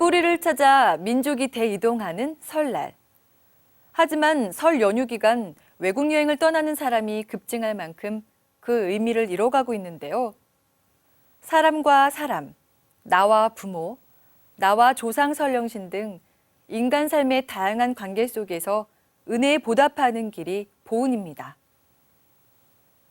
뿌리를 찾아 민족이 대이동하는 설날. 하지만 설 연휴 기간 외국 여행을 떠나는 사람이 급증할 만큼 그 의미를 잃어가고 있는데요. 사람과 사람, 나와 부모, 나와 조상 설령신 등 인간 삶의 다양한 관계 속에서 은혜에 보답하는 길이 보훈입니다.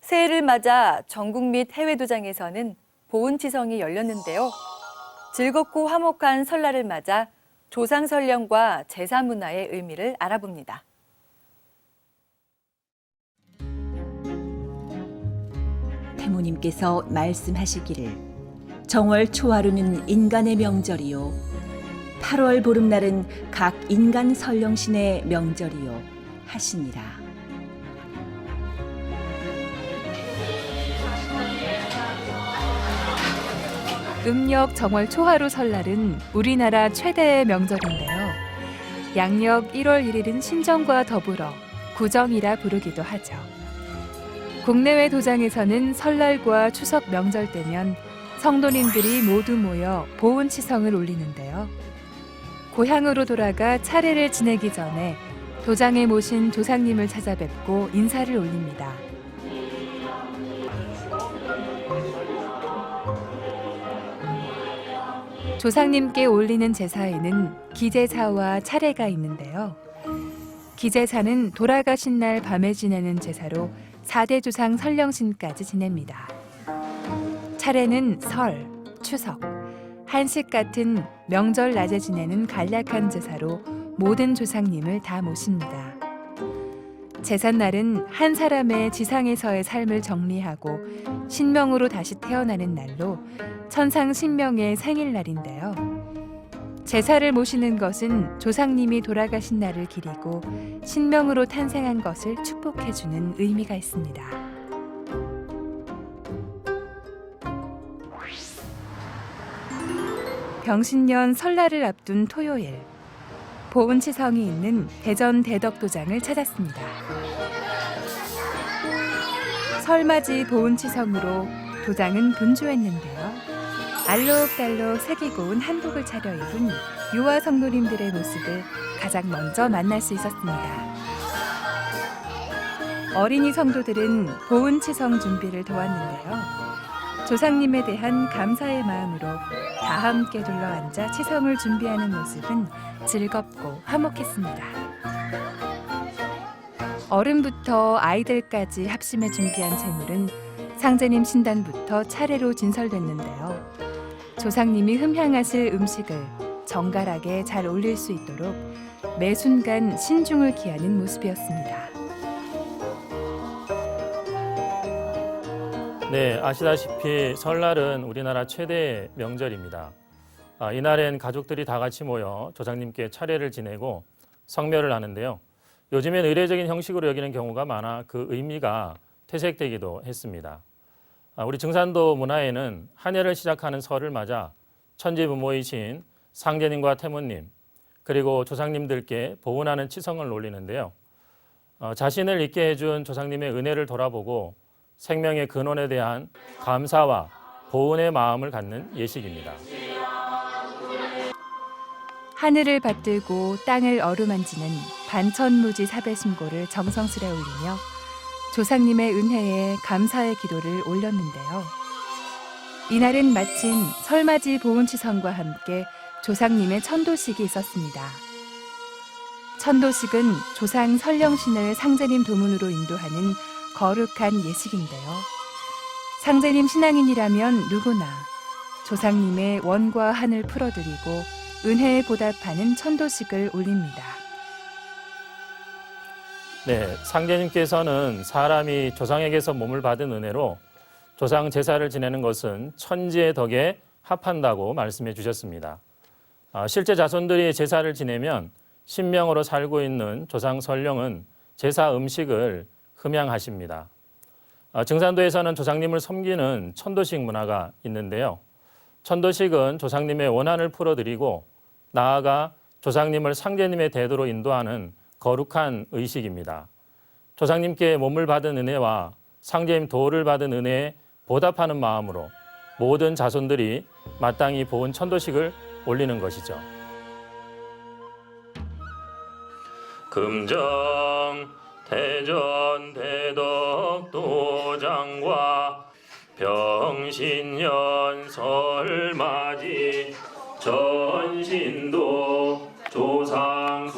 새해를 맞아 전국 및 해외 도장에서는 보훈치성이 열렸는데요. 즐겁고 화목한 설날을 맞아 조상 설령과 제사 문화의 의미를 알아봅니다. 태모님께서 말씀하시기를 정월 초하루는 인간의 명절이요 8월 보름날은 각 인간 설령신의 명절이요 하시니라. 음력 정월 초하루 설날은 우리나라 최대의 명절인데요. 양력 1월 1일은 신정과 더불어 구정이라 부르기도 하죠. 국내외 도장에서는 설날과 추석 명절 때면 성도님들이 모두 모여 보훈치성을 올리는데요. 고향으로 돌아가 차례를 지내기 전에 도장에 모신 조상님을 찾아뵙고 인사를 올립니다. 조상님께 올리는 제사에는 기제사와 차례가 있는데요. 기제사는 돌아가신 날 밤에 지내는 제사로 4대 조상 설령신까지 지냅니다. 차례는 설, 추석, 한식 같은 명절 낮에 지내는 간략한 제사로 모든 조상님을 다 모십니다. 제삿날은 한 사람의 지상에서의 삶을 정리하고 신명으로 다시 태어나는 날로 천상 신명의 생일날인데요. 제사를 모시는 것은 조상님이 돌아가신 날을 기리고 신명으로 탄생한 것을 축복해주는 의미가 있습니다. 병신년 설날을 앞둔 토요일, 보훈치성이 있는 대전 대덕도장을 찾았습니다. 설맞이 보훈치성으로 도장은 분주했는데요. 알록달록 색이 고운 한복을 차려입은 유아 성도님들의 모습을 가장 먼저 만날 수 있었습니다. 어린이 성도들은 보훈치성 준비를 도왔는데요. 조상님에 대한 감사의 마음으로 다 함께 둘러앉아 치성을 준비하는 모습은 즐겁고 화목했습니다. 어른부터 아이들까지 합심해 준비한 제물은 상제님 신단부터 차례로 진설됐는데요. 조상님이 흠향하실 음식을 정갈하게 잘 올릴 수 있도록 매 순간 신중을 기하는 모습이었습니다. 네, 아시다시피 설날은 우리나라 최대의 명절입니다. 이날엔 가족들이 다 같이 모여 조상님께 차례를 지내고 성묘를 하는데요. 요즘엔 의례적인 형식으로 여기는 경우가 많아 그 의미가 퇴색되기도 했습니다. 우리 증산도 문화에는 한 해를 시작하는 설을 맞아 천지부모이신 상제님과 태모님 그리고 조상님들께 보훈하는 치성을 올리는데요. 자신을 있게 해준 조상님의 은혜를 돌아보고 생명의 근원에 대한 감사와 보훈의 마음을 갖는 예식입니다. 하늘을 받들고 땅을 어루만지는 반천무지 사배심고를 정성스레 올리며 조상님의 은혜에 감사의 기도를 올렸는데요. 이날은 마침 설맞이 보훈치성과 함께 조상님의 천도식이 있었습니다. 천도식은 조상 설령신을 상제님 도문으로 인도하는 거룩한 예식인데요. 상제님 신앙인이라면 누구나 조상님의 원과 한을 풀어드리고 은혜에 보답하는 천도식을 올립니다. 네, 상제님께서는 사람이 조상에게서 몸을 받은 은혜로 조상 제사를 지내는 것은 천지의 덕에 합한다고 말씀해 주셨습니다. 실제 자손들이 제사를 지내면 신명으로 살고 있는 조상 설령은 제사 음식을 흠양하십니다. 증산도에서는 조상님을 섬기는 천도식 문화가 있는데요. 천도식은 조상님의 원한을 풀어드리고 나아가 조상님을 상제님의 대도로 인도하는 거룩한 의식입니다. 조상님께 몸을 받은 은혜와 상제님 도를 받은 은혜에 보답하는 마음으로 모든 자손들이 마땅히 보은 천도식을 올리는 것이죠. 금정 대전 대덕 도장과 병신년 설맞이 전신도 조상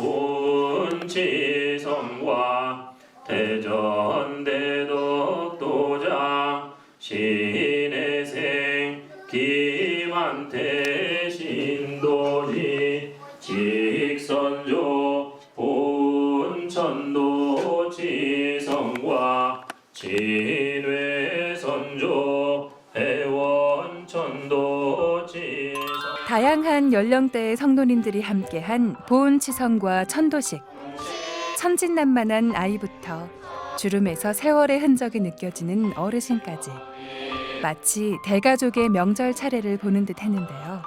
분치성과 대전 대덕 도장 신혜생 김한태 신도지 직선조 본천도 지성과 진회선조 해원천도 지성. 다양한 연령대의 성도님들이 함께한 보은치성과 천도식. 천진난만한 아이부터 주름에서 세월의 흔적이 느껴지는 어르신까지 마치 대가족의 명절 차례를 보는 듯 했는데요.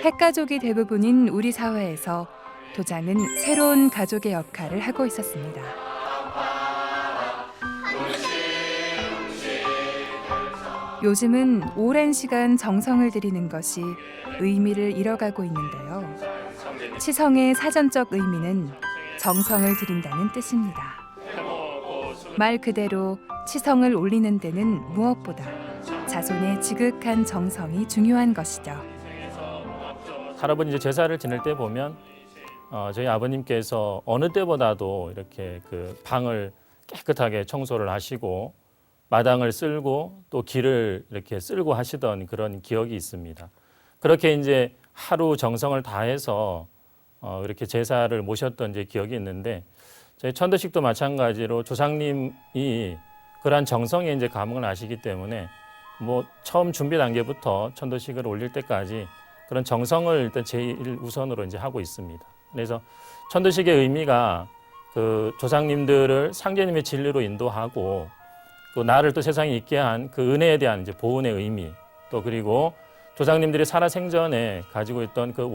핵가족이 대부분인 우리 사회에서 도장은 새로운 가족의 역할을 하고 있었습니다. 요즘은 오랜 시간 정성을 들이는 것이 의미를 잃어가고 있는데요. 치성의 사전적 의미는 정성을 들인다는 뜻입니다. 말 그대로 치성을 올리는 데는 무엇보다 자손의 지극한 정성이 중요한 것이죠. 할아버지 이제 제사를 지낼 때 보면 저희 아버님께서 어느 때보다도 이렇게 그 방을 깨끗하게 청소를 하시고 마당을 쓸고 또 길을 이렇게 쓸고 하시던 그런 기억이 있습니다. 그렇게 이제 하루 정성을 다해서 이렇게 제사를 모셨던 이제 기억이 있는데 저희 천도식도 마찬가지로 조상님이 그러한 정성에 이제 감흥을 하시기 때문에 뭐 처음 준비 단계부터 천도식을 올릴 때까지 그런 정성을 일단 제일 우선으로 이제 하고 있습니다. 그래서 천도식의 의미가 그 조상님들을 상제님의 진리로 인도하고 또 나를 또 세상에 있게 한 그 은혜에 대한 이제 보은의 의미 또 그리고 조상님들이 살아 생전에 가지고 있던 그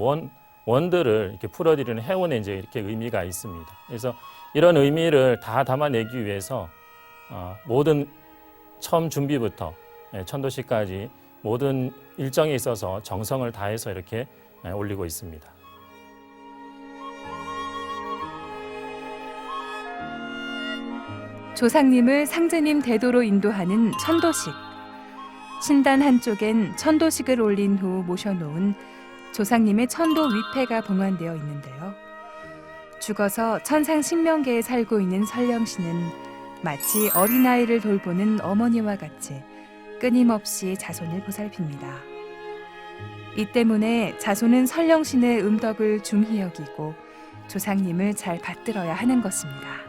원들을 이렇게 풀어드리는 해원의 이제 이렇게 의미가 있습니다. 그래서 이런 의미를 다 담아내기 위해서 모든 처음 준비부터 천도식까지 모든 일정에 있어서 정성을 다해서 이렇게 올리고 있습니다. 조상님을 상제님 대도로 인도하는 천도식. 신단 한쪽엔 천도식을 올린 후 모셔놓은 조상님의 천도 위패가 봉안되어 있는데요. 죽어서 천상신명계에 살고 있는 설령씨는 마치 어린아이를 돌보는 어머니와 같이 끊임없이 자손을 보살핍니다. 이 때문에 자손은 설령신의 음덕을 중히 여기고 조상님을 잘 받들어야 하는 것입니다.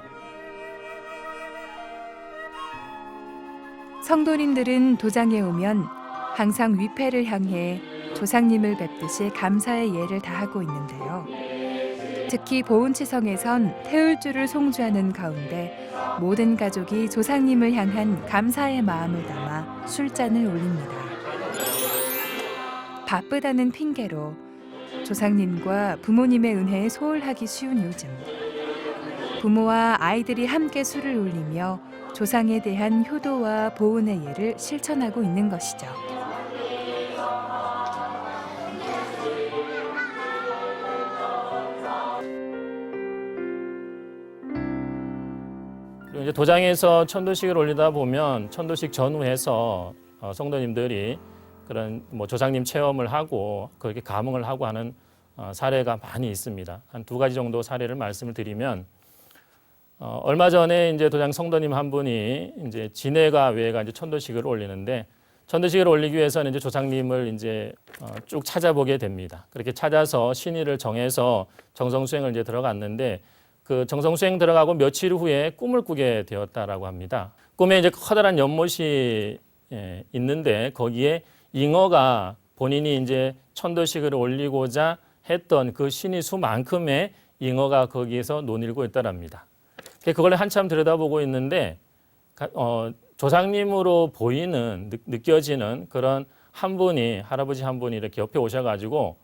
성도님들은 도장에 오면 항상 위패를 향해 조상님을 뵙듯이 감사의 예를 다하고 있는데요. 특히 보은치성에선 태울주를 송주하는 가운데 모든 가족이 조상님을 향한 감사의 마음을 담아 술잔을 올립니다. 바쁘다는 핑계로 조상님과 부모님의 은혜에 소홀하기 쉬운 요즘, 부모와 아이들이 함께 술을 올리며 조상에 대한 효도와 보은의 예를 실천하고 있는 것이죠. 그리고 이제 도장에서 천도식을 올리다 보면 천도식 전후해서 성도님들이 그런 뭐 조상님 체험을 하고 그렇게 감흥을 하고 하는 사례가 많이 있습니다. 한 두 가지 정도 사례를 말씀을 드리면 얼마 전에 이제 도장 성도님 한 분이 이제 진해가 외가 이제 천도식을 올리는데 천도식을 올리기 위해서는 이제 조상님을 이제 쭉 찾아보게 됩니다. 그렇게 찾아서 신의를 정해서 정성수행을 이제 들어갔는데 그 정성수행 들어가고 며칠 후에 꿈을 꾸게 되었다라고 합니다. 꿈에 이제 커다란 연못이 있는데 거기에 잉어가 본인이 이제 천도식을 올리고자 했던 그 신의 수만큼의 잉어가 거기에서 논일고 있다랍니다. 그걸 한참 들여다보고 있는데 조상님으로 보이는 느껴지는 그런 한 분이 할아버지 한 분이 이렇게 옆에 오셔가지고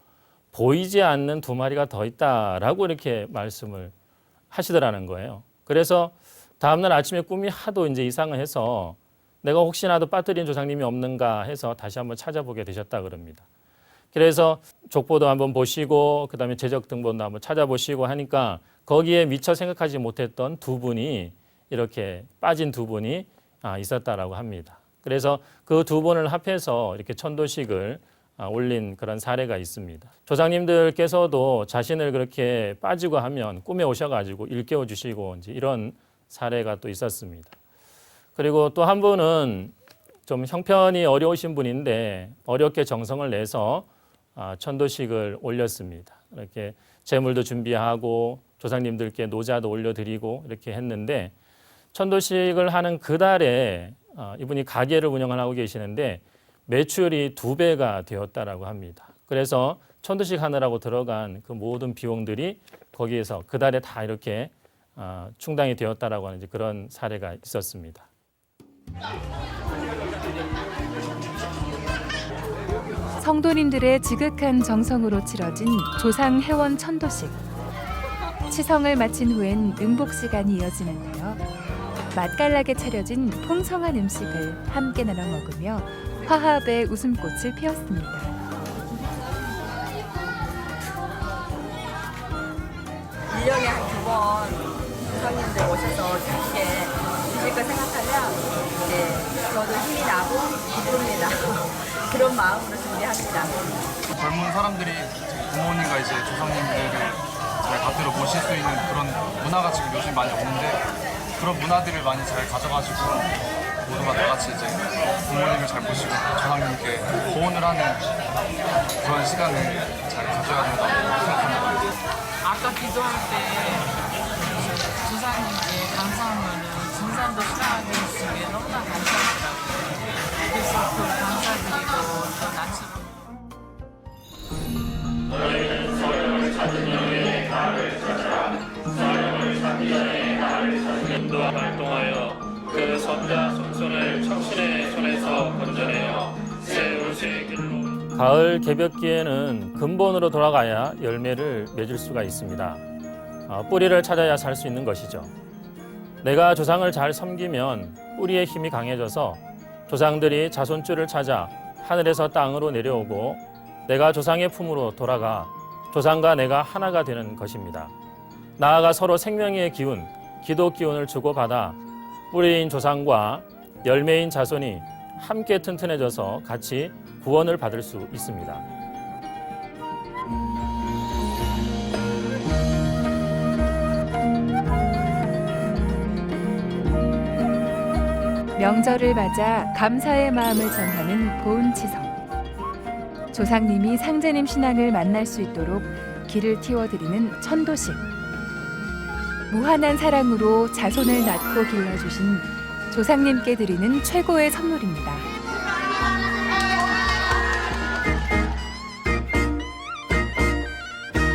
보이지 않는 두 마리가 더 있다라고 이렇게 말씀을 하시더라는 거예요. 그래서 다음날 아침에 꿈이 하도 이제 이상을 해서 내가 혹시나도 빠뜨린 조상님이 없는가 해서 다시 한번 찾아보게 되셨다 그럽니다. 그래서 족보도 한번 보시고 그다음에 재적 등본도 한번 찾아보시고 하니까 거기에 미처 생각하지 못했던 두 분이 이렇게 빠진 두 분이 있었다라고 합니다. 그래서 그 두 분을 합해서 이렇게 천도식을 올린 그런 사례가 있습니다. 조상님들께서도 자신을 그렇게 빠지고 하면 꿈에 오셔가지고 일깨워 주시고 이제 이런 사례가 또 있었습니다. 그리고 또 한 분은 좀 형편이 어려우신 분인데 어렵게 정성을 내서 천도식을 올렸습니다. 이렇게 제물도 준비하고 조상님들께 노자도 올려드리고 이렇게 했는데 천도식을 하는 그 달에 이분이 가게를 운영을 하고 계시는데 매출이 2배가 되었다라고 합니다. 그래서 천도식 하느라고 들어간 그 모든 비용들이 거기에서 그 달에 다 이렇게 충당이 되었다라고 하는 이제 그런 사례가 있었습니다. 성도님들의 지극한 정성으로 치러진 조상 회원 천도식. 치성을 마친 후엔 음복 시간이 이어지는데요. 맛깔나게 차려진 풍성한 음식을 함께 나눠 먹으며 화합의 웃음꽃을 피웠습니다. 1년에 한 2번 조상님들 오셔서 함께 드실 거 생각하면 저도 힘이 나고 기쁩니다. 그런 마음으로 준비합니다. 젊은 사람들이 부모님과 이제 조상님들을 잘 곁으로 모실 수 있는 그런 문화가 지금 요즘 많이 없는데 그런 문화들을 많이 잘 가져가지고 모두가 다 같이 이제 부모님을 잘 모시고 조상님께 보온을 하는 그런 시간을 잘 가져야 된다고 생각합니다. 아까 기도할 때 조상님께 감사하면은 진산도 수강하게 해주신 게 너무나 감사하더라고요. 그래서 그 감사드리고 또 낯으로 활동하여 그 손자 손손을 청신의 손에서 건져내어 새 길로. 가을 개벽기에는 근본으로 돌아가야 열매를 맺을 수가 있습니다. 뿌리를 찾아야 살 수 있는 것이죠. 내가 조상을 잘 섬기면 뿌리의 힘이 강해져서 조상들이 자손줄을 찾아 하늘에서 땅으로 내려오고 내가 조상의 품으로 돌아가 조상과 내가 하나가 되는 것입니다. 나아가 서로 생명의 기운, 기도 기운을 주고받아 뿌리인 조상과 열매인 자손이 함께 튼튼해져서 같이 구원을 받을 수 있습니다. 명절을 맞아 감사의 마음을 전하는 보은치성. 조상님이 상제님 신앙을 만날 수 있도록 길을 틔워드리는 천도식. 무한한 사랑으로 자손을 낳고 길러주신 조상님께 드리는 최고의 선물입니다.